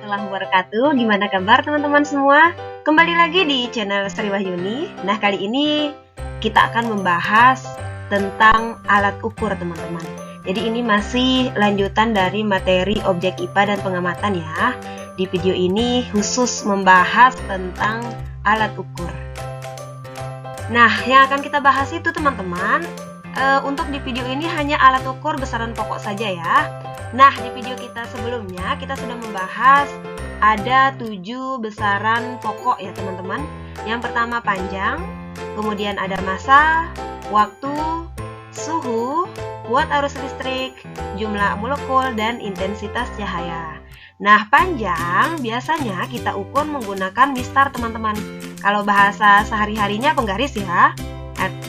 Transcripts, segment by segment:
warahmatullahi wabarakatuh. Gimana kabar teman-teman semua? Kembali lagi di channel Sri Wahyuni. Nah, kali ini kita akan membahas tentang alat ukur teman-teman. Jadi ini masih lanjutan dari materi objek IPA dan pengamatan ya. Di video ini khusus membahas tentang alat ukur. Nah, yang akan kita bahas itu teman-teman, untuk di video ini hanya alat ukur besaran pokok saja ya. Nah, di video kita sebelumnya kita sudah membahas ada 7 besaran pokok ya teman-teman. Yang pertama panjang, kemudian ada massa, waktu, suhu, kuat arus listrik, jumlah molekul, dan intensitas cahaya. Nah, panjang biasanya kita ukur menggunakan mistar teman-teman. Kalau bahasa sehari-harinya penggaris ya.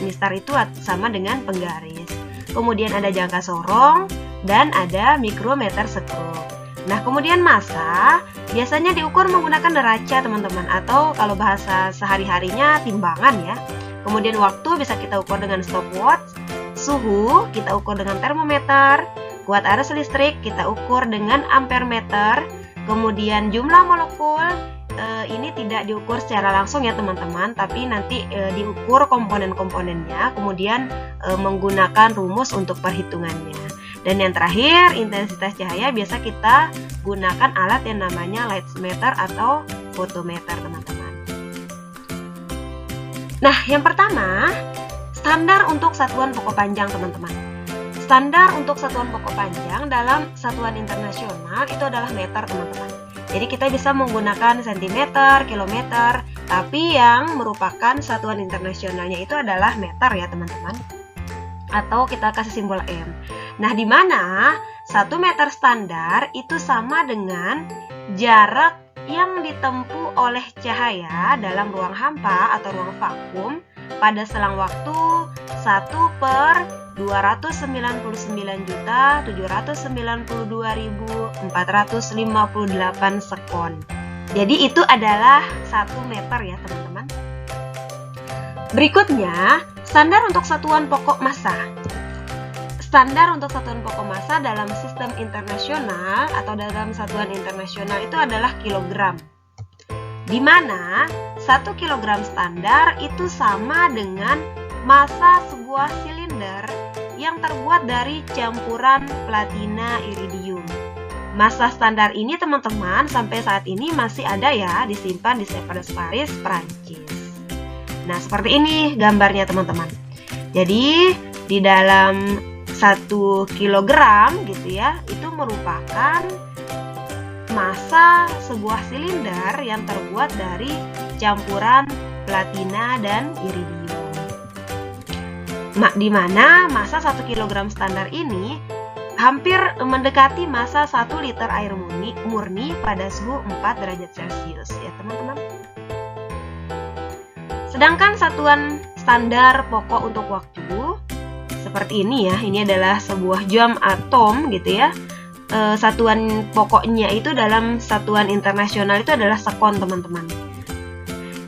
Mistar itu sama dengan penggaris. Kemudian ada jangka sorong dan ada mikrometer sekrup. Nah, kemudian massa biasanya diukur menggunakan neraca teman-teman, atau kalau bahasa sehari-harinya timbangan ya. Kemudian waktu bisa kita ukur dengan stopwatch, suhu kita ukur dengan termometer, kuat arus listrik kita ukur dengan ampermeter. Kemudian jumlah molekul ini tidak diukur secara langsung ya teman-teman, tapi nanti diukur komponen-komponennya, kemudian menggunakan rumus untuk perhitungannya. Dan yang terakhir, intensitas cahaya biasa kita gunakan alat yang namanya light meter atau photometer teman-teman. Nah, yang pertama, standar untuk satuan pokok panjang teman-teman. Standar untuk satuan pokok panjang dalam satuan internasional itu adalah meter teman-teman. Jadi kita bisa menggunakan sentimeter, kilometer, tapi yang merupakan satuan internasionalnya itu adalah meter ya teman-teman. Atau kita kasih simbol M. Nah, di mana 1 meter standar itu sama dengan jarak yang ditempuh oleh cahaya dalam ruang hampa atau ruang vakum pada selang waktu 1/299.792.458 sekon. Jadi itu adalah 1 meter ya teman-teman. Berikutnya, standar untuk satuan pokok massa. Standar untuk satuan pokok massa dalam sistem internasional atau dalam satuan internasional itu adalah kilogram. Di mana 1 kilogram standar itu sama dengan massa sebuah silinder yang terbuat dari campuran platina iridium. Massa standar ini teman-teman sampai saat ini masih ada ya, disimpan di Cephas Paris, Prancis. Nah, seperti ini gambarnya teman-teman. Jadi di dalam 1 kilogram gitu ya, itu merupakan massa sebuah silinder yang terbuat dari campuran platina dan iridium. Di mana massa 1 kg standar ini hampir mendekati massa 1 liter air murni pada suhu 4 derajat Celcius ya teman-teman. Sedangkan satuan standar pokok untuk waktu seperti ini ya, ini adalah sebuah jam atom gitu ya. Satuan pokoknya itu dalam satuan internasional itu adalah sekon teman-teman.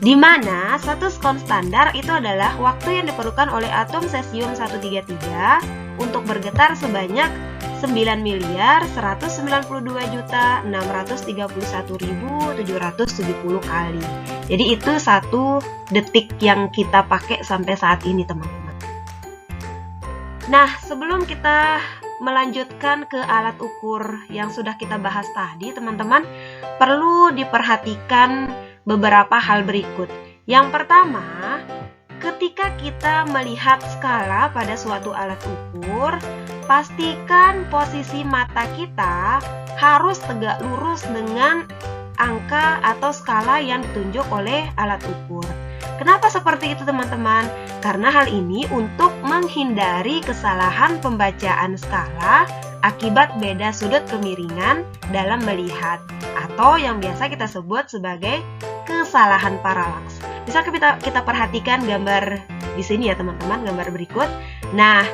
Di mana 1 sekon standar itu adalah waktu yang diperlukan oleh atom cesium 133 untuk bergetar sebanyak 9.192.631.770 kali. Jadi itu 1 detik yang kita pakai sampai saat ini teman-teman. Nah, sebelum kita melanjutkan ke alat ukur yang sudah kita bahas tadi teman-teman, perlu diperhatikan beberapa hal berikut. Yang pertama, ketika kita melihat skala pada suatu alat ukur, pastikan posisi mata kita harus tegak lurus dengan angka atau skala yang ditunjuk oleh alat ukur. Kenapa seperti itu teman-teman? Karena hal ini untuk menghindari kesalahan pembacaan skala akibat beda sudut kemiringan dalam melihat, atau yang biasa kita sebut sebagai kesalahan paralaks. Bisa kita perhatikan gambar di sini ya teman-teman, gambar berikut. Nah,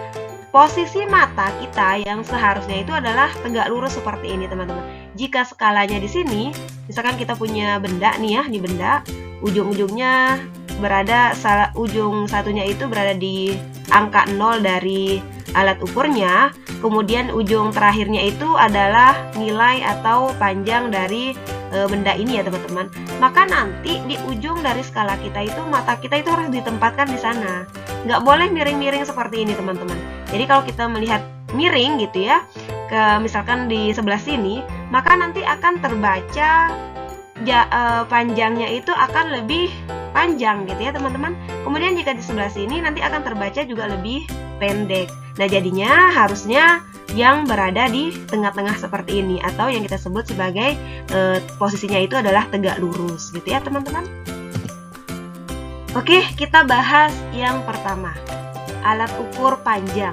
posisi mata kita yang seharusnya itu adalah tegak lurus seperti ini teman-teman. Jika skalanya di sini, misalkan kita punya benda nih ya, di benda ujung-ujungnya berada, ujung satunya itu berada di angka 0 dari alat ukurnya, kemudian ujung terakhirnya itu adalah nilai atau panjang dari benda ini ya teman-teman, maka nanti di ujung dari skala kita itu mata kita itu harus ditempatkan di sana. Nggak boleh miring-miring seperti ini teman-teman. Jadi kalau kita melihat miring gitu ya, misalkan di sebelah sini, maka nanti akan terbaca panjangnya itu akan lebih panjang gitu ya teman-teman. Kemudian jika di sebelah sini nanti akan terbaca juga lebih pendek. Nah jadinya harusnya yang berada di tengah-tengah seperti ini, atau yang kita sebut sebagai posisinya itu adalah tegak lurus gitu ya teman-teman. Oke, kita bahas yang pertama, alat ukur panjang.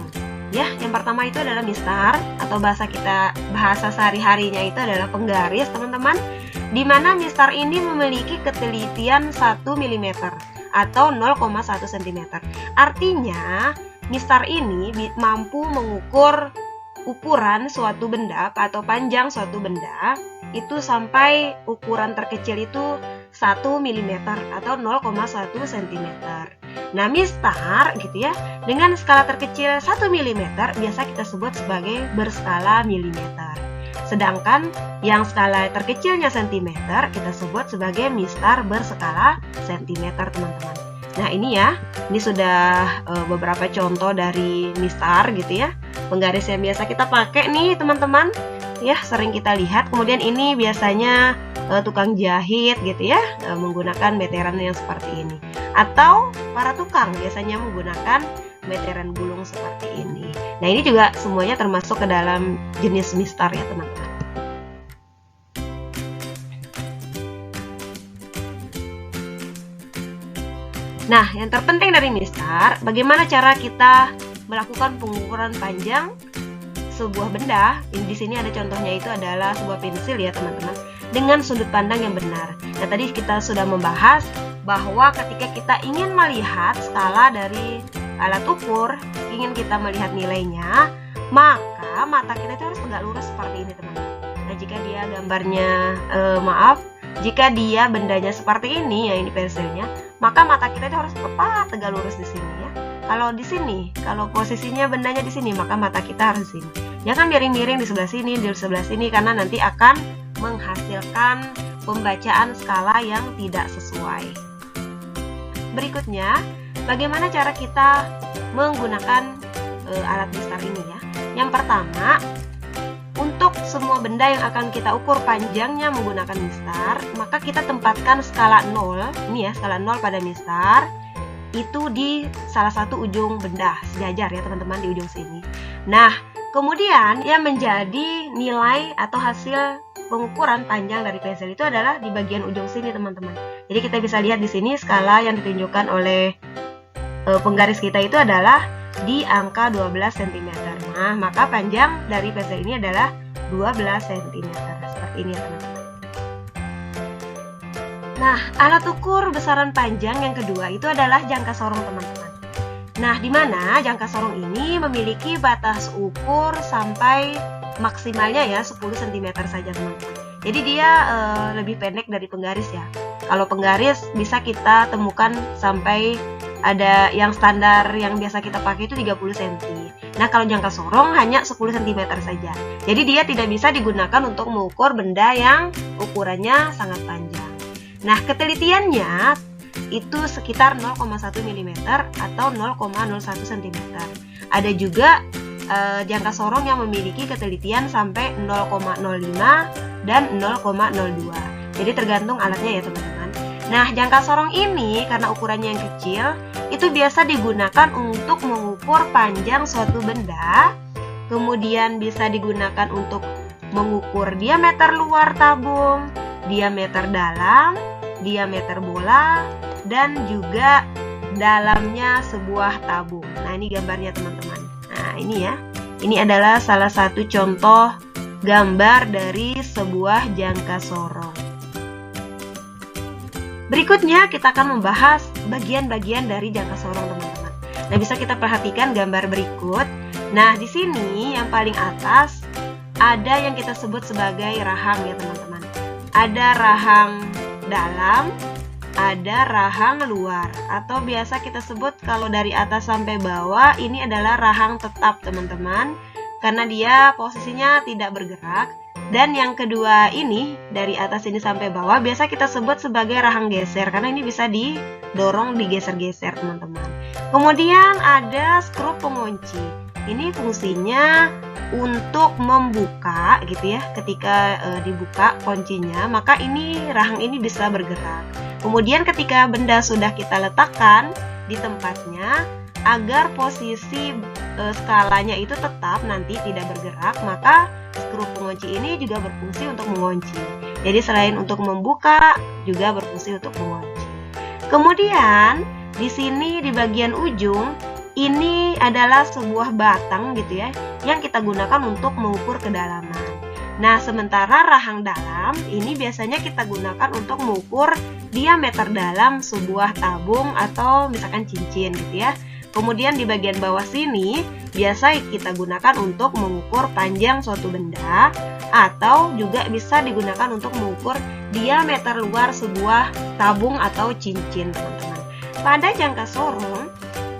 Ya, yang pertama itu adalah mistar, atau bahasa sehari-harinya itu adalah penggaris teman-teman, di mana mistar ini memiliki ketelitian 1 mm atau 0,1 cm. Artinya, mistar ini mampu mengukur ukuran suatu benda atau panjang suatu benda itu sampai ukuran terkecil itu 1 mm atau 0,1 cm. Nah, mistar gitu ya, dengan skala terkecil 1 mm biasa kita sebut sebagai berskala milimeter. Sedangkan yang skala terkecilnya cm kita sebut sebagai mistar berskala cm teman-teman. Nah ini ya, ini sudah beberapa contoh dari mistar gitu ya, penggaris yang biasa kita pakai nih teman-teman ya, sering kita lihat. Kemudian ini biasanya tukang jahit gitu ya, menggunakan meteran yang seperti ini, atau para tukang biasanya menggunakan meteran gulung seperti ini. Nah ini juga semuanya termasuk ke dalam jenis mistar ya teman-teman. Nah, yang terpenting dari mistar, bagaimana cara kita melakukan pengukuran panjang sebuah benda. Di sini ada contohnya, itu adalah sebuah pensil ya teman-teman, dengan sudut pandang yang benar. Nah, tadi kita sudah membahas bahwa ketika kita ingin melihat skala dari alat ukur, ingin kita melihat nilainya, maka mata kita itu harus tegak lurus seperti ini teman-teman. Nah, jika dia gambarnya, jika dia bendanya seperti ini, ya ini pensilnya, maka mata kita itu harus tepat tegak lurus di sini ya. Kalau di sini, kalau posisinya bendanya di sini, maka mata kita harus di sini. Jangan miring-miring di sebelah sini, karena nanti akan menghasilkan pembacaan skala yang tidak sesuai. Berikutnya, bagaimana cara kita menggunakan alat mistar ini ya. Yang pertama, untuk semua benda yang akan kita ukur panjangnya menggunakan mistar, maka kita tempatkan skala 0, ini ya, skala 0 pada mistar, itu di salah satu ujung benda, sejajar ya teman-teman, di ujung sini. Nah, kemudian yang menjadi nilai atau hasil pengukuran panjang dari pensil itu adalah di bagian ujung sini teman-teman. Jadi kita bisa lihat di sini skala yang ditunjukkan oleh penggaris kita itu adalah di angka 12 cm. Nah, maka panjang dari pensil ini adalah 12 cm. Seperti ini teman-teman. Nah, alat ukur besaran panjang yang kedua itu adalah jangka sorong teman-teman. Nah, di mana jangka sorong ini memiliki batas ukur sampai maksimalnya ya 10 cm saja teman-teman. Jadi dia lebih pendek dari penggaris ya. Kalau penggaris bisa kita temukan sampai ada yang standar yang biasa kita pakai itu 30 cm. Nah, kalau jangka sorong hanya 10 cm saja. Jadi dia tidak bisa digunakan untuk mengukur benda yang ukurannya sangat panjang. Nah, ketelitiannya itu sekitar 0,1 mm atau 0,01 cm. Ada juga jangka sorong yang memiliki ketelitian sampai 0,05 dan 0,02. Jadi tergantung alatnya ya teman-teman. Nah, jangka sorong ini karena ukurannya yang kecil, itu biasa digunakan untuk mengukur panjang suatu benda. Kemudian bisa digunakan untuk mengukur diameter luar tabung, diameter dalam, diameter bola, dan juga dalamnya sebuah tabung. Nah, ini gambarnya teman-teman. Nah, ini ya. Ini adalah salah satu contoh gambar dari sebuah jangka sorong. Berikutnya kita akan membahas bagian-bagian dari jangka sorong teman-teman. Nah, bisa kita perhatikan gambar berikut. Nah, di sini yang paling atas ada yang kita sebut sebagai rahang ya teman-teman. Ada rahang dalam, ada rahang luar, atau biasa kita sebut kalau dari atas sampai bawah ini adalah rahang tetap teman-teman, karena dia posisinya tidak bergerak. Dan yang kedua ini, dari atas ini sampai bawah, biasa kita sebut sebagai rahang geser, karena ini bisa didorong, digeser-geser teman-teman. Kemudian ada skru pengunci. Ini fungsinya untuk membuka gitu ya. Ketika dibuka kuncinya, maka ini rahang ini bisa bergerak. Kemudian ketika benda sudah kita letakkan di tempatnya, agar posisi skalanya itu tetap nanti tidak bergerak, maka skru pengunci ini juga berfungsi untuk mengunci. Jadi selain untuk membuka, juga berfungsi untuk mengunci. Kemudian di sini di bagian ujung ini adalah sebuah batang gitu ya, yang kita gunakan untuk mengukur kedalaman. Nah, sementara rahang dalam ini biasanya kita gunakan untuk mengukur diameter dalam sebuah tabung atau misalkan cincin gitu ya. Kemudian di bagian bawah sini biasa kita gunakan untuk mengukur panjang suatu benda, atau juga bisa digunakan untuk mengukur diameter luar sebuah tabung atau cincin, teman-teman. Pada jangka sorong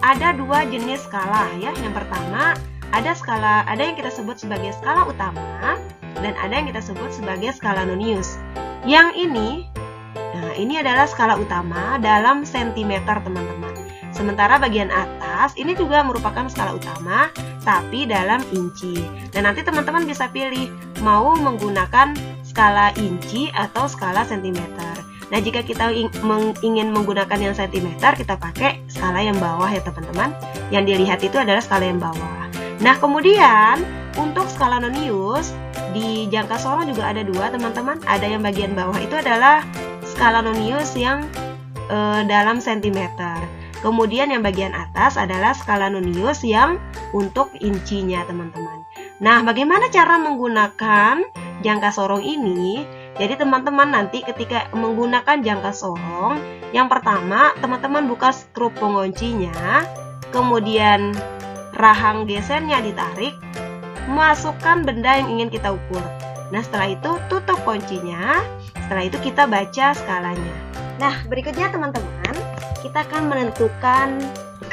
ada dua jenis skala ya. Yang pertama ada yang kita sebut sebagai skala utama dan ada yang kita sebut sebagai skala nonius. Yang ini adalah skala utama dalam sentimeter, teman-teman. Sementara bagian atas ini juga merupakan skala utama tapi dalam inci. Dan nanti teman-teman bisa pilih mau menggunakan skala inci atau skala sentimeter. Nah, jika kita ingin menggunakan yang sentimeter, kita pakai skala yang bawah ya teman-teman. Yang dilihat itu adalah skala yang bawah. Nah, kemudian untuk skala nonius di jangka sorong juga ada dua, teman-teman. Ada yang bagian bawah itu adalah skala nonius yang dalam sentimeter. Kemudian yang bagian atas adalah skala nonius yang untuk incinya, teman-teman. Nah, bagaimana cara menggunakan jangka sorong ini? Jadi teman-teman nanti ketika menggunakan jangka sorong, yang pertama teman-teman buka skru penguncinya, kemudian rahang gesernya ditarik, masukkan benda yang ingin kita ukur. Nah, setelah itu tutup kuncinya, setelah itu kita baca skalanya. Nah, berikutnya teman-teman, kita akan menentukan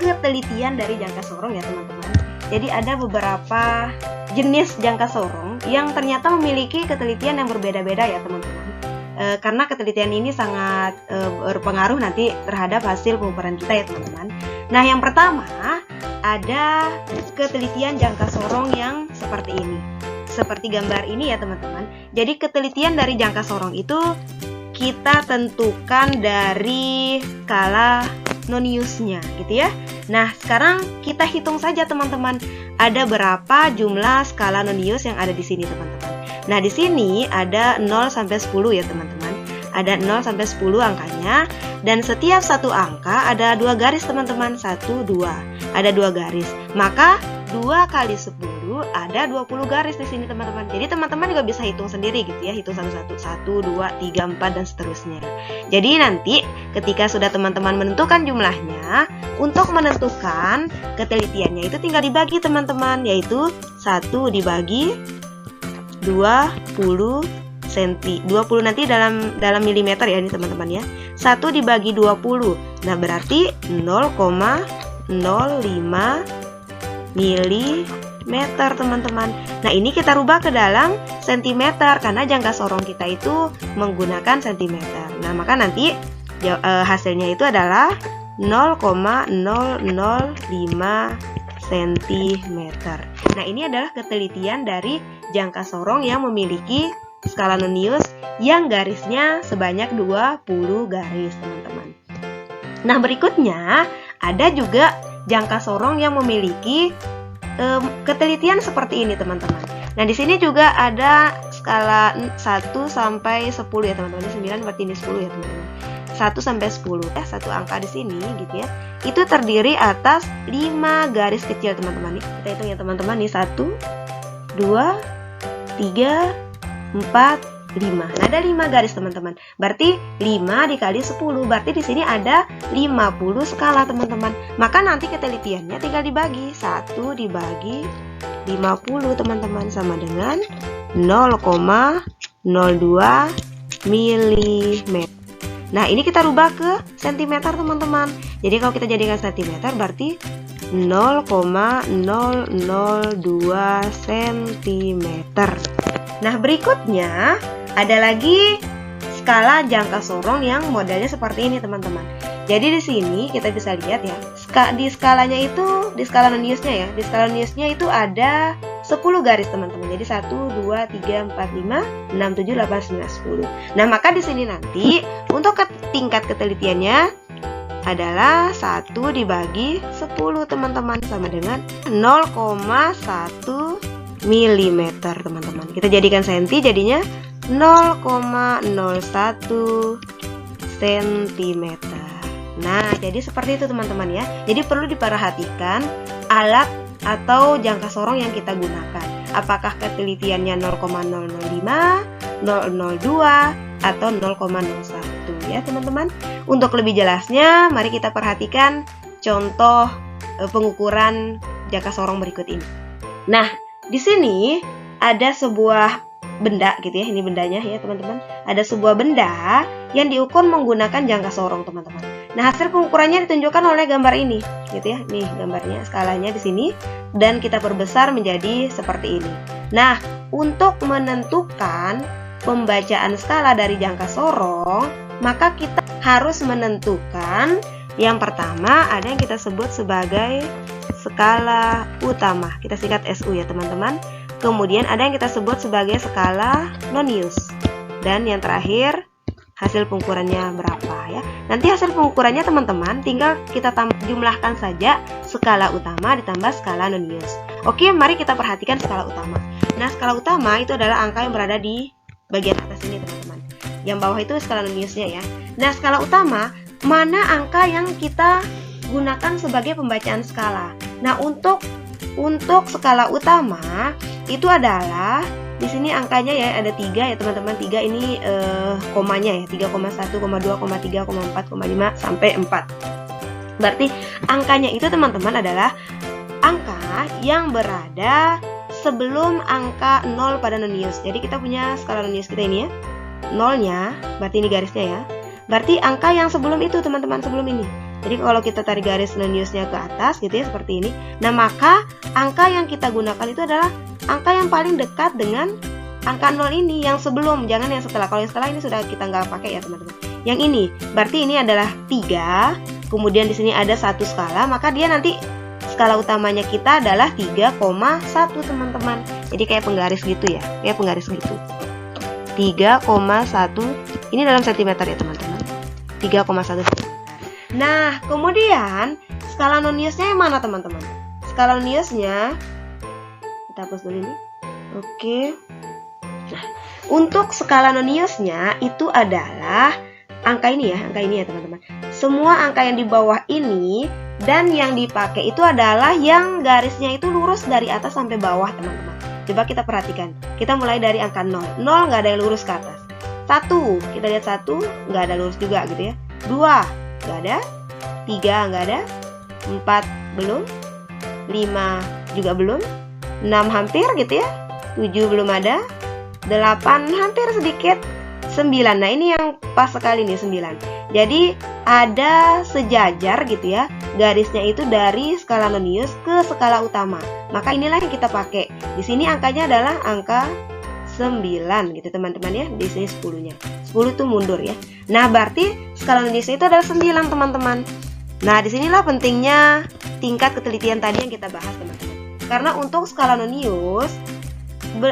ketelitian dari jangka sorong ya teman-teman. Jadi ada beberapa jenis jangka sorong yang ternyata memiliki ketelitian yang berbeda-beda ya teman-teman. Karena ketelitian ini sangat berpengaruh nanti terhadap hasil pengukuran kita ya teman-teman. Nah, yang pertama ada ketelitian jangka sorong yang seperti ini. Seperti gambar ini ya teman-teman. Jadi ketelitian dari jangka sorong itu kita tentukan dari skala noniusnya gitu ya. Nah, sekarang kita hitung saja teman-teman, ada berapa jumlah skala nonius yang ada di sini teman-teman. Nah, di sini ada 0 sampai 10 ya teman-teman. Ada 0 sampai 10 angkanya, dan setiap satu angka ada dua garis teman-teman. 1, 2. Ada dua garis. Maka 2 kali 10 ada 20 garis di sini teman-teman. Jadi teman-teman juga bisa hitung sendiri gitu ya. Hitung satu-satu, 1, 2, 3, 4 dan seterusnya. Jadi nanti ketika sudah teman-teman menentukan jumlahnya, untuk menentukan ketelitiannya itu tinggal dibagi teman-teman, yaitu 1 dibagi 20 cm. 20 nanti dalam milimeter ya ini teman-teman ya. 1 dibagi 20. Nah, berarti 0,05 milimeter teman-teman. Nah, ini kita rubah ke dalam sentimeter karena jangka sorong kita itu menggunakan sentimeter. Nah, maka nanti hasilnya itu adalah 0,005 cm. Nah, ini adalah ketelitian dari jangka sorong yang memiliki skala nonius yang garisnya sebanyak 20 garis, teman-teman. Nah, berikutnya ada juga jangka sorong yang memiliki ketelitian seperti ini, teman-teman. Nah, di sini juga ada skala 1 sampai 10 ya, teman-teman. Ini 9 berarti ini 10 ya, teman-teman. 1 sampai 10 satu angka di sini gitu ya. Itu terdiri atas 5 garis kecil, teman-teman. Nih, kita hitung ya, teman-teman. Nih 1 2 3 4 5. Nah, ada 5 garis, teman-teman. Berarti 5 dikali 10. Berarti di sini ada 50 skala, teman-teman. Maka nanti ketelitiannya tinggal dibagi. 1 dibagi 50, teman-teman, sama dengan 0,02 mm. Nah, ini kita rubah ke sentimeter, teman-teman. Jadi kalau kita jadikan sentimeter berarti 0,002 cm. Nah, berikutnya ada lagi skala jangka sorong yang modelnya seperti ini, teman-teman. Jadi di sini kita bisa lihat ya, di skalanya itu, di skala Noniusnya ya, di skala Noniusnya itu ada 10 garis, teman-teman. Jadi 1, 2, 3, 4, 5, 6, 7, 8, 9, 10. Nah, maka di sini nanti untuk tingkat ketelitiannya adalah 1 dibagi 10, teman-teman, sama dengan 0,1 mm, teman-teman. Kita jadikan senti, jadinya 0,01 cm. Nah, jadi seperti itu, teman-teman ya. Jadi perlu diperhatikan alat atau jangka sorong yang kita gunakan. Apakah ketelitiannya 0,005, 002, atau 0,01 ya, teman-teman. Untuk lebih jelasnya, mari kita perhatikan contoh pengukuran jangka sorong berikut ini. Nah, di sini ada sebuah benda gitu ya, ini bendanya ya, teman-teman. Ada sebuah benda yang diukur menggunakan jangka sorong, teman-teman. Nah, hasil pengukurannya ditunjukkan oleh gambar ini, gitu ya. Nih gambarnya, skalanya di sini, dan kita perbesar menjadi seperti ini. Nah, untuk menentukan pembacaan skala dari jangka sorong, maka kita harus menentukan yang pertama ada yang kita sebut sebagai skala utama. Kita singkat SU ya, teman-teman. Kemudian ada yang kita sebut sebagai skala Nonius. Dan yang terakhir, hasil pengukurannya berapa ya. Nanti hasil pengukurannya, teman-teman, tinggal kita jumlahkan saja skala utama ditambah skala Nonius. Oke, mari kita perhatikan skala utama. Nah, skala utama itu adalah angka yang berada di bagian atas ini, teman-teman. Yang bawah itu skala Noniusnya ya. Nah, skala utama, mana angka yang kita gunakan sebagai pembacaan skala. Nah, untuk skala utama itu adalah di sini angkanya ya ada 3 ya, teman-teman. 3 ini komanya ya, 3,1, 2, 3, 4, 5 sampai 4. Berarti angkanya itu, teman-teman, adalah angka yang berada sebelum angka 0 pada Nonius. Jadi kita punya skala Nonius kita ini ya. 0-nya, berarti ini garisnya ya. Berarti angka yang sebelum itu, teman-teman, sebelum ini. Jadi kalau kita tarik garis Noniusnya ke atas gitu ya, seperti ini. Nah, maka angka yang kita gunakan itu adalah angka yang paling dekat dengan angka 0 ini, yang sebelum, jangan yang setelah. Kalau yang setelah ini sudah kita nggak pakai ya, teman-teman. Yang ini, berarti ini adalah 3. Kemudian di sini ada 1 skala, maka dia nanti skala utamanya kita adalah 3,1, teman-teman. Jadi kayak penggaris gitu ya, kayak penggaris gitu. 3,1. Ini dalam sentimeter ya, teman-teman. 3,1 cm. Nah, kemudian skala Noniusnya yang mana, teman-teman? Skala Noniusnya kita hapus dulu ini. Oke. Nah, untuk skala Noniusnya itu adalah angka ini ya, teman-teman. Semua angka yang di bawah ini dan yang dipakai itu adalah yang garisnya itu lurus dari atas sampai bawah, teman-teman. Coba kita perhatikan. Kita mulai dari angka 0. 0 nggak ada yang lurus ke atas. 1, kita lihat 1 nggak ada lurus juga gitu ya. 2 nggak ada, 3 nggak ada, 4 belum, 5 juga belum, 6 hampir gitu ya, 7 belum ada, 8 hampir sedikit, 9. Nah, ini yang pas sekali nih, 9. Jadi ada sejajar gitu ya, garisnya itu dari skala Nonius ke skala utama. Maka inilah yang kita pakai. Di sini angkanya adalah angka 9 gitu, teman-teman ya. Di sini 10-nya. 10 itu mundur ya. Nah, berarti skala Nonius itu adalah 9, teman-teman. Nah, disinilah pentingnya tingkat ketelitian tadi yang kita bahas, teman-teman. Karena untuk skala Nonius,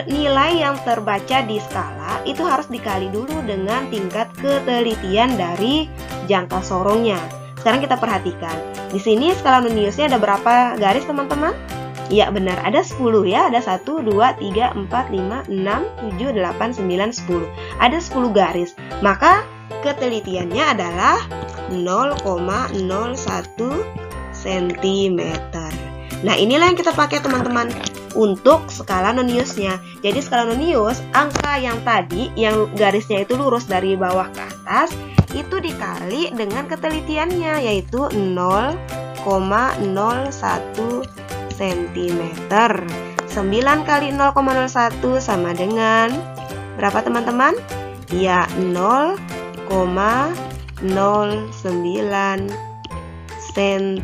nilai yang terbaca di skala itu harus dikali dulu dengan tingkat ketelitian dari jangka sorongnya. Sekarang kita perhatikan. Di sini skala Noniusnya ada berapa garis, teman-teman? Ya, benar, ada 10 ya. Ada 1, 2, 3, 4, 5, 6, 7, 8, 9, 10. Ada 10 garis. Maka ketelitiannya adalah 0,01 cm. Nah, inilah yang kita pakai, teman-teman, untuk skala Noniusnya. Jadi skala Nonius, angka yang tadi yang garisnya itu lurus dari bawah ke atas itu dikali dengan ketelitiannya, yaitu 0,01 cm. 9 kali 0,01 sama dengan berapa, teman-teman? Ya, 0,09 cm.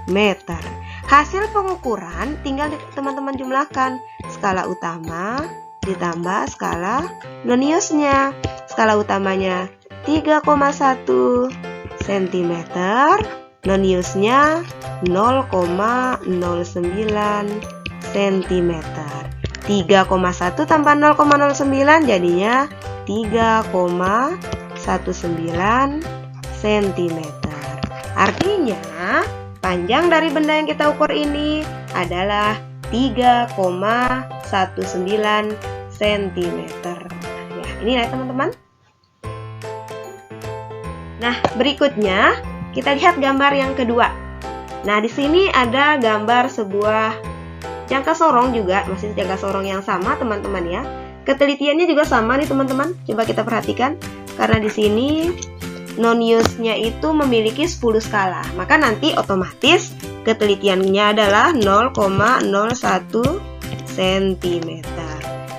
meter. Hasil pengukuran tinggal teman-teman jumlahkan skala utama ditambah skala noniusnya. Skala utamanya 3,1 cm, noniusnya 0,09 cm. 3,1 tambah 0,09 jadinya 3,19 cm. Artinya panjang dari benda yang kita ukur ini adalah 3,19 cm. Ya, ini ya teman-teman. Nah, berikutnya kita lihat gambar yang kedua. Nah, di sini ada gambar sebuah jangka sorong juga, masih jangka sorong yang sama teman-teman ya. Ketelitiannya juga sama nih teman-teman. Coba kita perhatikan, karena di sini noniusnya itu memiliki 10 skala, maka nanti otomatis ketelitiannya adalah 0,01 cm.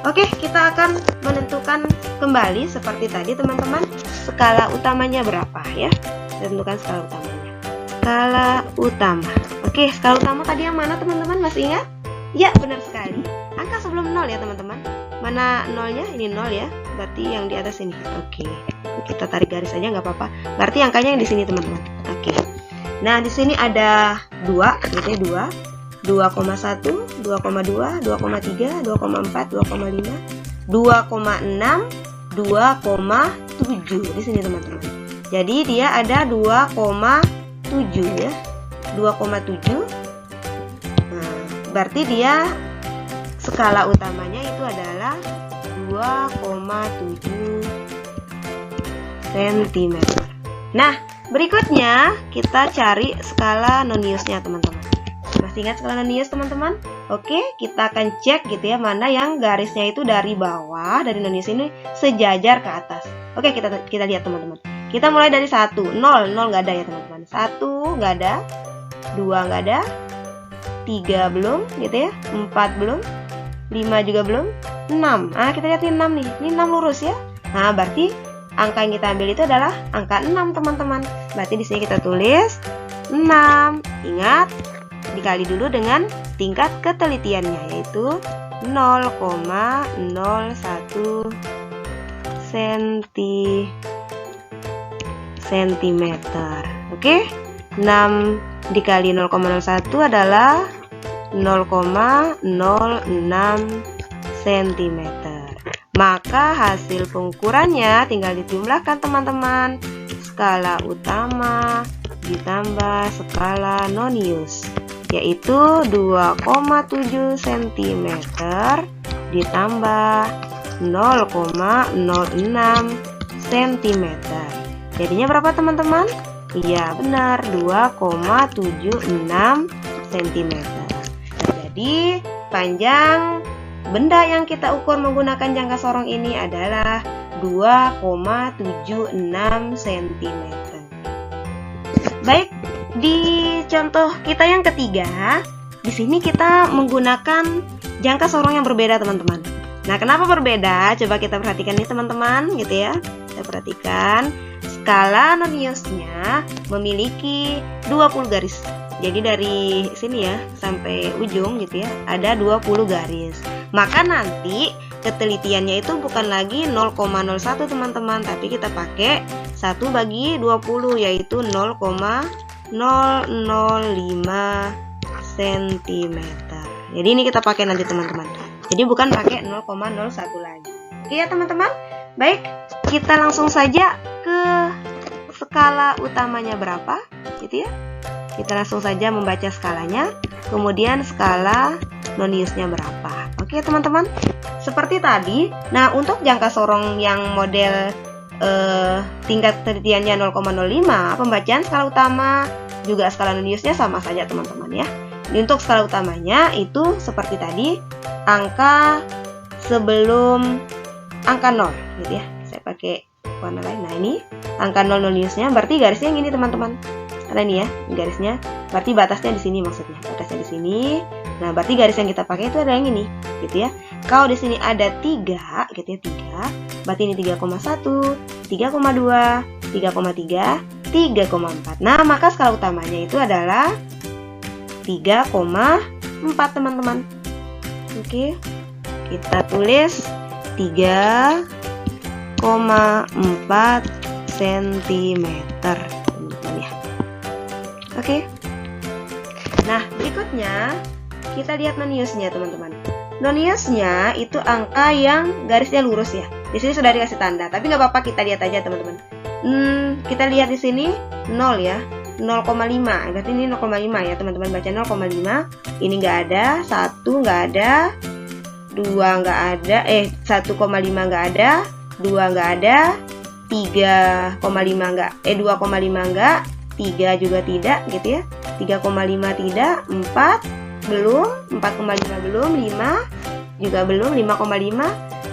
Oke, kita akan menentukan kembali seperti tadi teman-teman, skala utamanya berapa ya. Kita tentukan skala utamanya. Skala utama. Oke, skala utama tadi yang mana teman-teman, masih ingat? Ya, benar sekali. Angka sebelum 0 ya teman-teman. Mana nolnya? Ini 0 ya. Berarti yang di atas ini. Oke. Kita tarik garis aja nggak apa-apa. Berarti angkanya yang di sini teman-teman. Oke. Nah, di sini ada 2, gitu ya, 2,1, 2,2, 2,3, 2,4, 2,5, 2,6, 2,7 di sini teman-teman. Jadi dia ada 2,7 ya. 2,7. Nah, berarti dia skala utamanya itu adalah 2,7 cm. Nah, berikutnya kita cari skala noniusnya teman-teman. Masih ingat skala nonius teman-teman? Oke, kita akan cek gitu ya, mana yang garisnya itu dari bawah, dari nonius ini sejajar ke atas. Oke, kita lihat teman-teman. Kita mulai dari 1, 0 nggak ada ya teman-teman. 1 nggak ada, 2 nggak ada, 3 belum gitu ya, 4 belum, 5 juga belum, 6. Nah, kita lihat ini 6 nih. Ini 6 lurus ya. Nah, berarti angka yang kita ambil itu adalah angka 6 teman-teman. Berarti di sini kita tulis 6. Ingat, dikali dulu dengan tingkat ketelitiannya, yaitu 0,01 cm. Oke, 6 dikali 0,01 adalah 0,06 cm. Maka hasil pengukurannya tinggal dijumlahkan teman-teman. Skala utama ditambah skala nonius, yaitu 2,7 cm ditambah 0,06 cm. Jadinya berapa teman-teman? Iya benar, 2,76 cm. Jadi panjang benda yang kita ukur menggunakan jangka sorong ini adalah 2,76 cm. Baik, di contoh kita yang ketiga, di sini kita menggunakan jangka sorong yang berbeda teman-teman. Nah, kenapa berbeda? Coba kita perhatikan nih teman-teman, gitu ya. Kita perhatikan skala noniusnya memiliki 20 garis. Jadi dari sini ya sampai ujung gitu ya ada 20 garis. Maka nanti ketelitiannya itu bukan lagi 0,01 teman-teman, tapi kita pakai 1 bagi 20 yaitu 0,005 cm. Jadi ini kita pakai nanti teman-teman. Jadi bukan pakai 0,01 lagi. Oke ya teman-teman. Baik, kita langsung saja ke skala utamanya berapa gitu ya. Kita langsung saja membaca skalanya, kemudian skala noniusnya berapa. Oke teman-teman, seperti tadi. Nah, untuk jangka sorong yang model tingkat ketelitiannya 0,05, pembacaan skala utama juga skala noniusnya sama saja teman-teman ya. Untuk skala utamanya itu seperti tadi, angka sebelum angka 0 gitu ya. Saya pakai warna lain. Nah, ini angka 0 noniusnya, berarti garisnya yang ini teman-teman. Karena ini ya, garisnya berarti batasnya di sini maksudnya. Batasnya di sini. Nah, berarti garis yang kita pakai itu adalah yang ini, gitu ya. Kalau di sini ada 3, gitu ya, 3. Berarti ini 3,1, 3,2, 3,3, 3,4. Nah, maka skala utamanya itu adalah 3,4 teman-teman. Oke, kita tulis 3,4 cm teman-teman ya. Oke. Nah, berikutnya kita lihat noniusnya teman-teman. Noniusnya itu angka yang garisnya lurus ya. Di sini sudah dikasih tanda, tapi nggak apa-apa, kita lihat aja teman-teman. Kita lihat di sini 0 ya, 0,5. Berarti ini 0,5 ya teman-teman, baca 0,5. Ini nggak ada, 1 nggak ada, 2 nggak ada, 1,5 nggak ada, 2 nggak ada, 3,5 nggak, 2,5 nggak, 3 juga tidak gitu ya. 3,5 tidak, 4 belum, 4,5 belum, 5 juga belum, 5,5,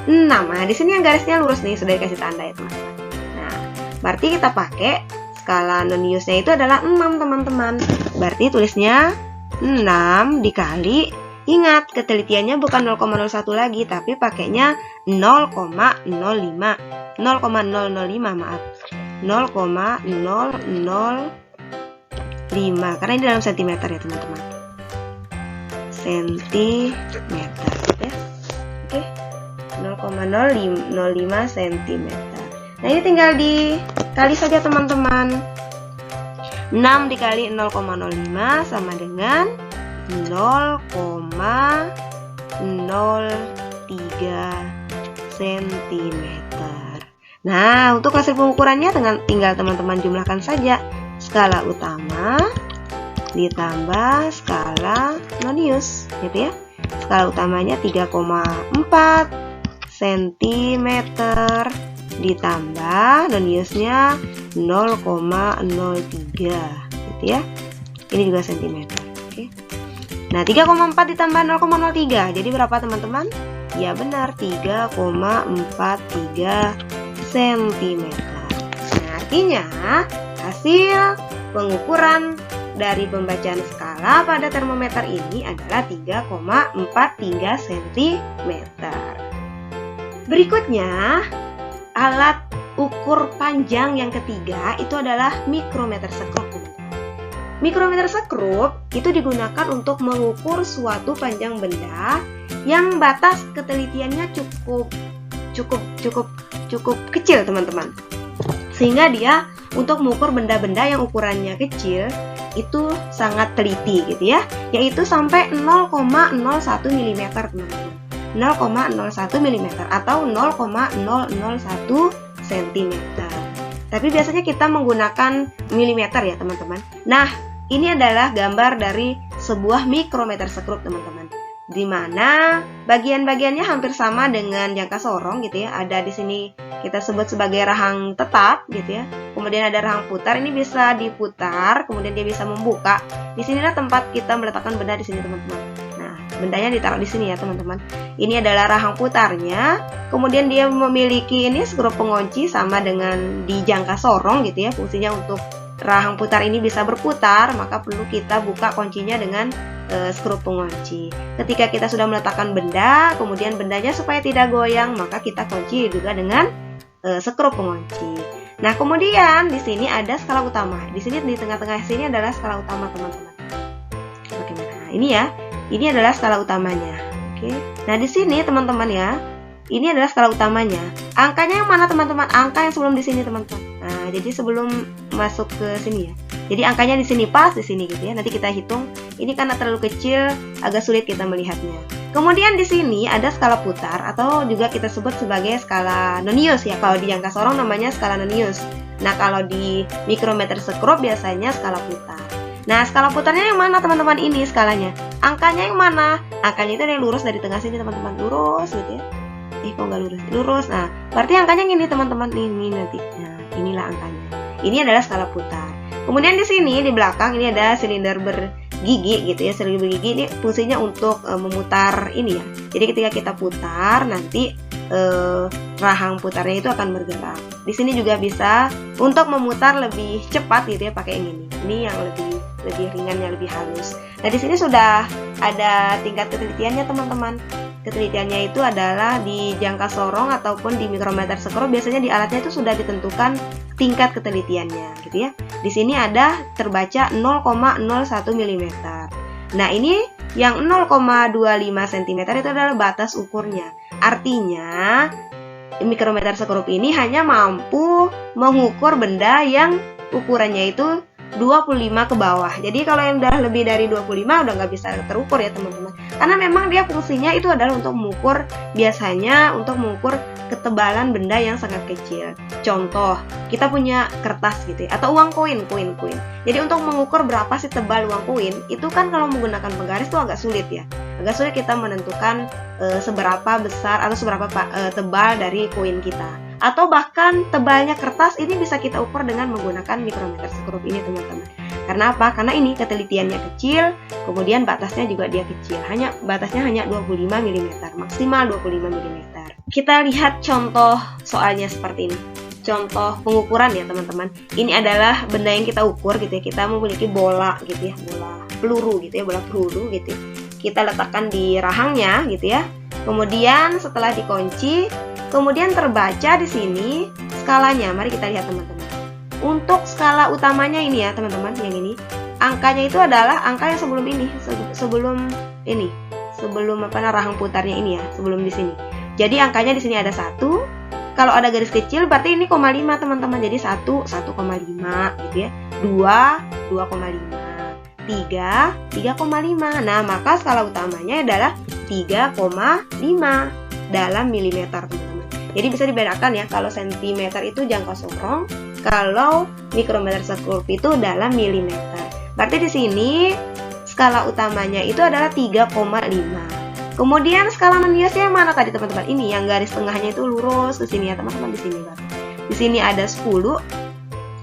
6. Nah, di sini yang garisnya lurus nih, sudah dikasih tanda ya teman-teman. Nah, berarti kita pakai skala noniusnya itu adalah 6 teman-teman. Berarti tulisnya 6 dikali, ingat ketelitiannya bukan 0,01 lagi, tapi pakainya 0,05. 0,005 maaf. 0,005 karena ini dalam sentimeter ya teman-teman. Sentimeter ya. Oke. 0,005 cm. Nah, ini tinggal dikali saja teman-teman. 6 dikali 0,05 sama dengan 0,03 cm. Nah, untuk hasil pengukurannya tinggal teman-teman jumlahkan saja skala utama ditambah skala nonius gitu ya. Skala utamanya 3,4 cm ditambah noniusnya 0,03 gitu ya. Ini juga cm. Oke. Nah, 3,4 ditambah 0,03 jadi berapa teman-teman? Ya benar, 3,43 cm. Nah, artinya hasil pengukuran dari pembacaan skala pada termometer ini adalah 3,43 cm. Berikutnya, alat ukur panjang yang ketiga itu adalah mikrometer sekrup. Mikrometer sekrup itu digunakan untuk mengukur suatu panjang benda yang batas ketelitiannya cukup kecil teman-teman. Sehingga dia untuk mengukur benda-benda yang ukurannya kecil itu sangat teliti gitu ya, yaitu sampai 0,01 mm teman-teman. 0,01 mm atau 0,001 cm. Tapi biasanya kita menggunakan milimeter ya teman-teman. Nah, ini adalah gambar dari sebuah mikrometer sekrup teman-teman, di mana bagian-bagiannya hampir sama dengan jangka sorong gitu ya. Ada di sini kita sebut sebagai rahang tetap gitu ya. Kemudian ada rahang putar, ini bisa diputar, kemudian dia bisa membuka. Di sinilah tempat kita meletakkan benda di sini teman-teman. Nah, bendanya ditaruh di sini ya teman-teman. Ini adalah rahang putarnya. Kemudian dia memiliki ini skrup pengunci sama dengan di jangka sorong gitu ya. Fungsinya untuk rahang putar ini bisa berputar, maka perlu kita buka kuncinya dengan skrup pengunci. Ketika kita sudah meletakkan benda, kemudian bendanya supaya tidak goyang, maka kita kunci juga dengan skrup pengunci. Nah, kemudian di sini ada skala utama. Di sini di tengah-tengah sini adalah skala utama teman-teman. Oke, nah ini ya, ini adalah skala utamanya. Oke, nah di sini teman-teman ya, ini adalah skala utamanya. Angkanya yang mana teman-teman? Angka yang sebelum di sini teman-teman. Nah, jadi sebelum masuk ke sini ya. Jadi angkanya di sini pas di sini gitu ya. Nanti kita hitung. Ini karena terlalu kecil, agak sulit kita melihatnya. Kemudian di sini ada skala putar atau juga kita sebut sebagai skala nonius ya. Kalau di jangka sorong namanya skala nonius. Nah, kalau di mikrometer sekrup biasanya skala putar. Nah, skala putarnya yang mana teman-teman ini skalanya? Angkanya yang mana? Angkanya itu yang lurus dari tengah sini teman-teman. Lurus gitu ya. Kok nggak lurus? Lurus. Nah, berarti angkanya yang ini teman-teman. Ini nanti. Nah, inilah angkanya. Ini adalah skala putar. Kemudian di sini di belakang ini ada silinder bergigi gitu ya. Silinder bergigi ini fungsinya untuk memutar ini ya. Jadi ketika kita putar nanti rahang putarnya itu akan bergerak. Di sini juga bisa untuk memutar lebih cepat gitu ya pakai yang ini. Ini yang lebih ringan, yang lebih halus. Nah, di sini sudah ada tingkat ketelitiannya teman-teman. Ketelitiannya itu adalah di jangka sorong ataupun di mikrometer sekrup, biasanya di alatnya itu sudah ditentukan tingkat ketelitiannya gitu ya. Di sini ada terbaca 0,01 mm. Nah, ini yang 0,25 cm itu adalah batas ukurnya. Artinya, mikrometer skrup ini hanya mampu mengukur benda yang ukurannya itu 25 ke bawah. Jadi kalau yang udah lebih dari 25 udah nggak bisa terukur ya teman-teman. Karena memang dia fungsinya itu adalah untuk mengukur, biasanya untuk mengukur ketebalan benda yang sangat kecil. Contoh, kita punya kertas gitu ya, atau uang koin. Jadi untuk mengukur berapa sih tebal uang koin, itu kan kalau menggunakan penggaris itu agak sulit ya. Agak sulit kita menentukan seberapa besar atau seberapa tebal dari koin kita. Atau bahkan tebalnya kertas ini bisa kita ukur dengan menggunakan mikrometer skrup ini teman-teman. Karena apa? Karena ini ketelitiannya kecil, kemudian batasnya juga dia kecil. Batasnya hanya 25 mm, maksimal 25 mm. Kita lihat contoh soalnya seperti ini. Contoh pengukuran ya teman-teman. Ini adalah benda yang kita ukur gitu ya. Kita memiliki bola gitu ya, bola peluru gitu ya, bola peluru gitu ya. Kita letakkan di rahangnya gitu ya. Kemudian setelah dikunci, kemudian terbaca di sini skalanya. Mari kita lihat teman-teman. Untuk skala utamanya ini ya teman-teman, yang ini. Angkanya itu adalah angka yang sebelum ini, sebelum rahang putarnya ini ya, sebelum di sini. Jadi angkanya di sini ada 1. Kalau ada garis kecil berarti ini 0,5 teman-teman. Jadi 1, 1,5 gitu ya. 2, 2,5. 3, 3,5. Nah, maka skala utamanya adalah 3,5 dalam milimeter teman-teman. Jadi bisa dibedakan ya, kalau sentimeter itu jangka sorong, kalau mikrometer skrup itu dalam milimeter. Berarti di sini skala utamanya itu adalah 3,5. Kemudian skala non-iosnya yang mana tadi teman-teman? Ini yang garis tengahnya itu lurus ke sini ya teman-teman, di sini. Di sini ada 10.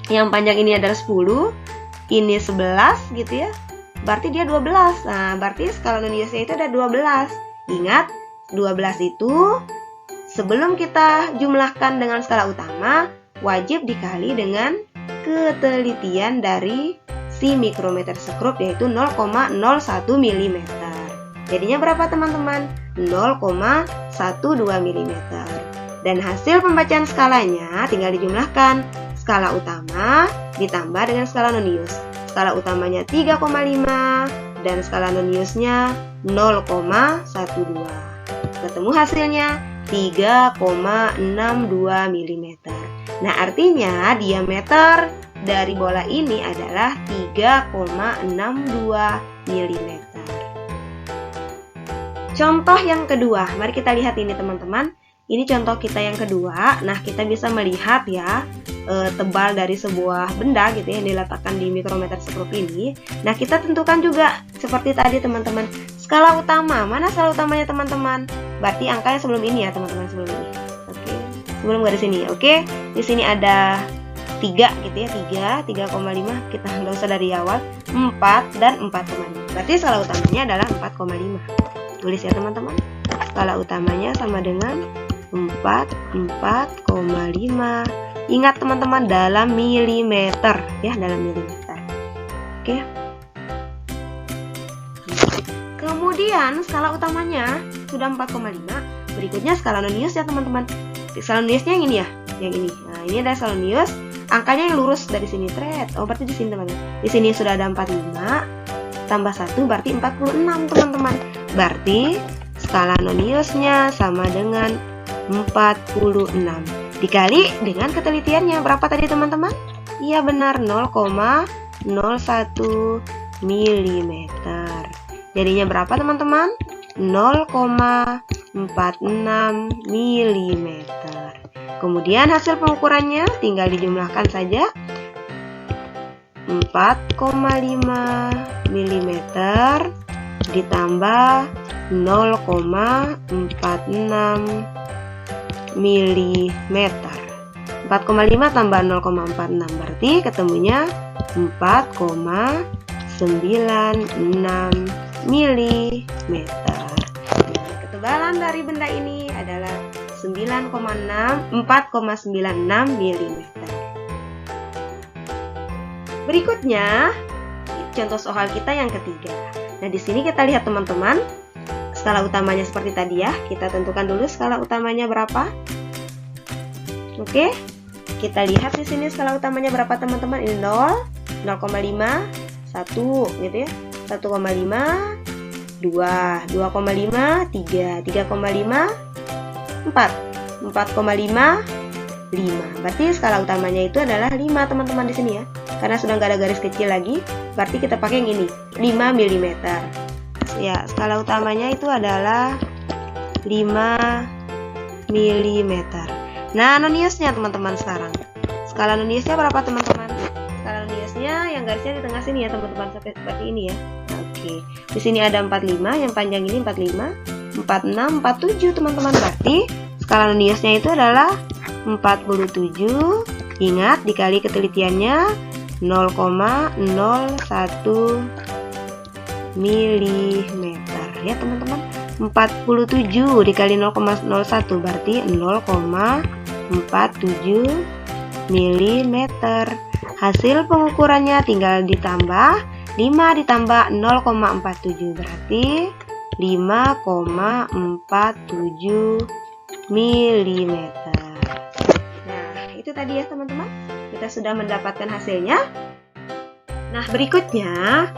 Yang panjang ini adalah 10. Ini 11 gitu ya. Berarti dia 12. Nah, berarti skala non-iosnya itu ada 12. Ingat, 12 itu sebelum kita jumlahkan dengan skala utama, wajib dikali dengan ketelitian dari si mikrometer skrup, yaitu 0,01 mm. Jadinya berapa teman-teman? 0,12 mm. Dan hasil pembacaan skalanya tinggal dijumlahkan. Skala utama ditambah dengan skala non-ios. Skala utamanya 3,5 dan skala non-iosnya 0,12. Ketemu hasilnya 3,62 mm. Nah, artinya diameter dari bola ini adalah 3,62 mm. Contoh yang kedua, mari kita lihat ini teman-teman. Ini contoh kita yang kedua. Nah, kita bisa melihat ya tebal dari sebuah benda gitu ya, yang diletakkan di mikrometer skrup ini. Nah, kita tentukan juga seperti tadi teman-teman. Skala utama, mana skala utamanya teman-teman? Berarti angkanya sebelum ini ya teman-teman, sebelum ini. Oke, sebelum garis ini. Oke, di sini ada 3 gitu ya, 3,5. Kita nggak usah dari awal. 4 dan 4,5. Berarti skala utamanya adalah 4,5. Tulis ya teman-teman. Skala utamanya sama dengan 4,5. Ingat teman-teman, dalam milimeter ya, dalam milimeter. Oke. Kemudian skala utamanya sudah 4,5. Berikutnya skala non-ios ya teman-teman. Skala non-iosnya yang ini ya, yang ini. Nah, ini adalah skala non-ios. Angkanya yang lurus dari sini, thread. Oh, berarti di sini teman-teman. Di sini sudah ada 45 tambah 1 berarti 46 teman-teman. Berarti skala non-iosnya sama dengan 46 dikali dengan ketelitiannya berapa tadi teman-teman? Iya benar, 0,01 mm. Jadinya berapa teman-teman? 0,46 mm. Kemudian hasil pengukurannya tinggal dijumlahkan saja. 4,5 mm ditambah 0,46 mm. 4,5 tambah 0,46 berarti ketemunya 4,96 mm. Ketebalan dari benda ini adalah 4,96 mm. Berikutnya, contoh soal kita yang ketiga. Nah, di sini kita lihat teman-teman, skala utamanya seperti tadi ya. Kita tentukan dulu skala utamanya berapa. Oke, kita lihat di sini skala utamanya berapa teman-teman. Ini 0, 0,5, 1 gitu ya. 1,5, 2, 2,5, 3, 3,5, 4, 4,5, 5. Berarti skala utamanya itu adalah 5 teman-teman di sini ya. Karena sudah nggak ada garis kecil lagi, berarti kita pakai yang ini, 5 mm. Ya, skala utamanya itu adalah 5 mm. Nah, noniusnya teman-teman sekarang. Skala noniusnya berapa teman-teman? Skala noniusnya yang garisnya di tengah sini ya teman-teman, seperti ini ya. Oke, di sini ada 45, yang panjang ini 45, 46, 47 teman-teman. Berarti skala noniusnya itu adalah 47. Ingat, dikali ketelitiannya 0,01 mm ya teman-teman. 47 dikali 0,01 berarti 0,47 mm. Hasil pengukurannya tinggal ditambah 5 ditambah 0,47 berarti 5,47 mm. Nah, itu tadi ya teman-teman. Kita sudah mendapatkan hasilnya. Nah, berikutnya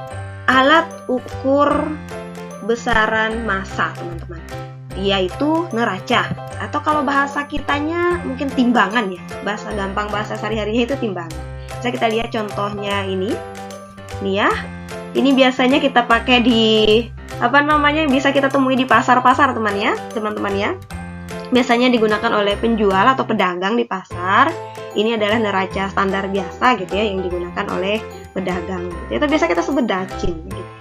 alat ukur besaran massa teman-teman, yaitu neraca, atau kalau bahasa kitanya mungkin timbangan ya, bahasa gampang, bahasa sehari-harinya itu timbangan. Bisa kita lihat contohnya ini nih ya. Ini biasanya kita pakai di bisa kita temui di pasar-pasar teman-teman ya. Biasanya digunakan oleh penjual atau pedagang di pasar. Ini adalah neraca standar biasa gitu ya, yang digunakan oleh pedagang. Itu biasa kita sebut dacin gitu.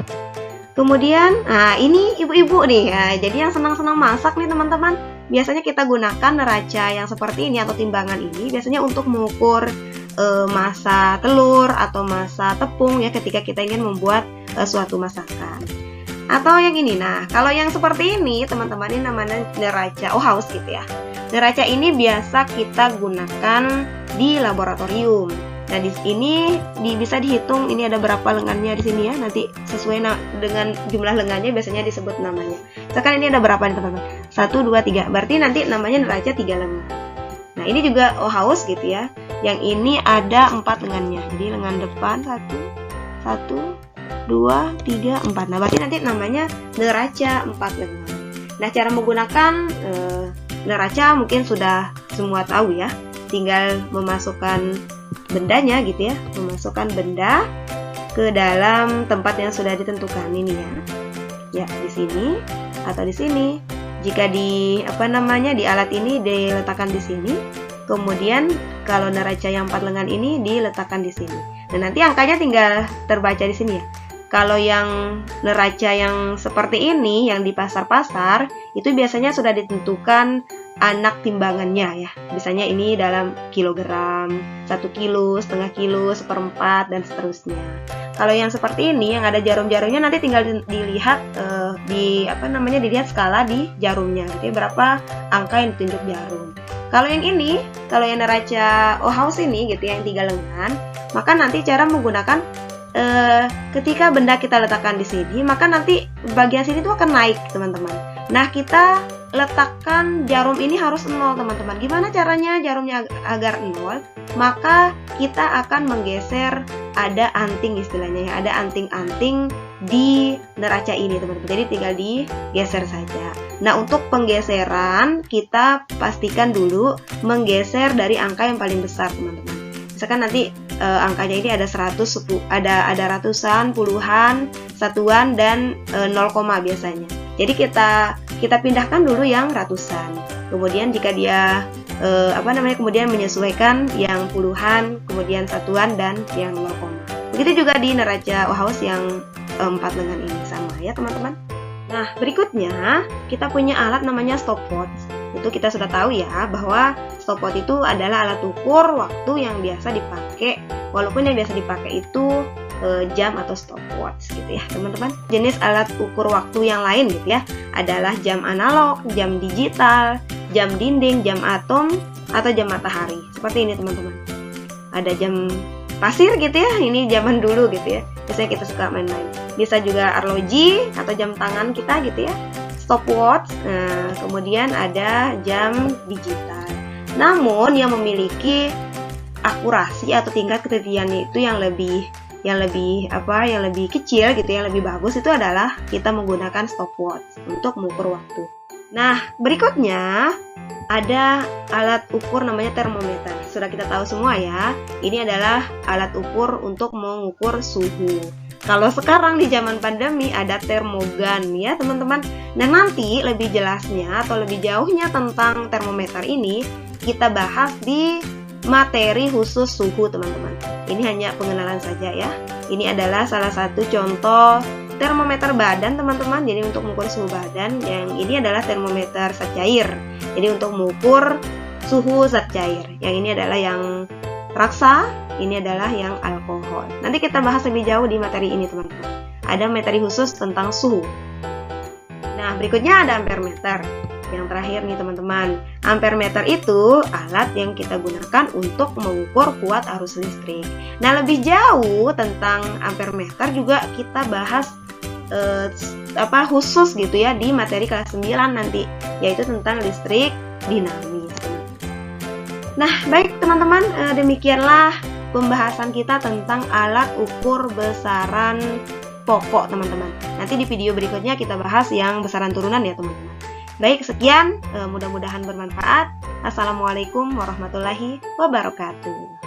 Kemudian, ini ibu-ibu nih ya. Jadi yang senang-senang masak nih teman-teman, biasanya kita gunakan neraca yang seperti ini atau timbangan ini biasanya untuk mengukur massa telur atau massa tepung ya, ketika kita ingin membuat suatu masakan. Atau yang ini, nah kalau yang seperti ini teman-teman, ini namanya neraca Ohaus gitu ya. Neraca ini biasa kita gunakan di laboratorium. Nah, di sini bisa dihitung ini ada berapa lengannya di sini ya. Nanti sesuai dengan jumlah lengannya biasanya disebut namanya. Misalkan ini ada berapa nih teman-teman? 1, 2, 3. Berarti nanti namanya neraca 3 lengan. Nah, ini juga Ohaus gitu ya. Yang ini ada 4 lengannya. Jadi lengan depan 1, 2, 3, 4. Nah, berarti nanti namanya neraca 4 lengan. Nah, cara menggunakan neraca mungkin sudah semua tahu ya. Tinggal memasukkan bendanya gitu ya, memasukkan benda ke dalam tempat yang sudah ditentukan ini ya. Ya, di sini atau di sini. Jika di di alat ini diletakkan di sini, kemudian kalau neraca yang 4 lengan ini diletakkan di sini. Dan nanti angkanya tinggal terbaca di sini ya. Kalau yang neraca yang seperti ini yang di pasar-pasar itu biasanya sudah ditentukan anak timbangannya ya. Misalnya ini dalam kilogram, 1 kilo, setengah kilo, 1/4 dan seterusnya. Kalau yang seperti ini yang ada jarum-jarumnya nanti tinggal dilihat dilihat skala di jarumnya gitu ya, berapa angka yang ditunjuk jarum. Kalau yang ini, kalau yang neraca Ohaus ini gitu ya, yang 3 lengan, maka nanti cara menggunakan ketika benda kita letakkan di sini, maka nanti bagian sini tuh akan naik teman-teman. Nah, kita letakkan jarum ini harus 0 teman-teman. Gimana caranya jarumnya agar 0? Maka kita akan menggeser, ada anting istilahnya ya, ada anting-anting di neraca ini teman-teman. Jadi tinggal digeser saja. Nah, untuk penggeseran kita pastikan dulu menggeser dari angka yang paling besar teman-teman. Misalkan nanti angkanya ini ada 100, ada ratusan, puluhan, satuan dan 0, biasanya. Jadi kita pindahkan dulu yang ratusan. Kemudian jika dia kemudian menyesuaikan yang puluhan, kemudian satuan dan yang 0. Begitu juga di neraca Ohaus yang 4 lengan ini sama ya teman-teman. Nah, berikutnya kita punya alat namanya stopwatch. Itu kita sudah tahu ya bahwa stopwatch itu adalah alat ukur waktu yang biasa dipakai, walaupun yang biasa dipakai itu jam atau stopwatch gitu ya teman-teman. Jenis alat ukur waktu yang lain gitu ya adalah jam analog, jam digital, jam dinding, jam atom, atau jam matahari. Seperti ini teman-teman. Ada jam pasir gitu ya, ini zaman dulu gitu ya. Biasanya kita suka main-main. Bisa juga arloji atau jam tangan kita gitu ya. Stopwatch. Nah, kemudian ada jam digital. Namun yang memiliki akurasi atau tingkat ketelitian itu yang lebih yang lebih kecil gitu, yang lebih bagus itu adalah kita menggunakan stopwatch untuk mengukur waktu. Nah, berikutnya ada alat ukur namanya termometer. Sudah kita tahu semua ya. Ini adalah alat ukur untuk mengukur suhu. Kalau sekarang di zaman pandemi ada termogan ya teman-teman. Nah, nanti lebih jelasnya atau lebih jauhnya tentang termometer ini kita bahas di materi khusus suhu teman-teman. Ini hanya pengenalan saja ya. Ini adalah salah satu contoh termometer badan teman-teman. Jadi untuk mengukur suhu badan, yang ini adalah termometer zat cair. Jadi untuk mengukur suhu zat cair. Yang ini adalah yang raksa, ini adalah yang alkohol. Nanti kita bahas lebih jauh di materi ini teman-teman. Ada materi khusus tentang suhu. Nah, berikutnya ada ampermeter. Yang terakhir nih teman-teman, ampermeter itu alat yang kita gunakan untuk mengukur kuat arus listrik. Nah, lebih jauh tentang ampermeter juga kita bahas khusus gitu ya di materi kelas 9 nanti, yaitu tentang listrik dinamis. Nah, baik teman-teman, demikianlah pembahasan kita tentang alat ukur besaran pokok teman-teman. Nanti di video berikutnya kita bahas yang besaran turunan ya teman-teman. Baik, sekian, mudah-mudahan bermanfaat. Assalamualaikum warahmatullahi wabarakatuh.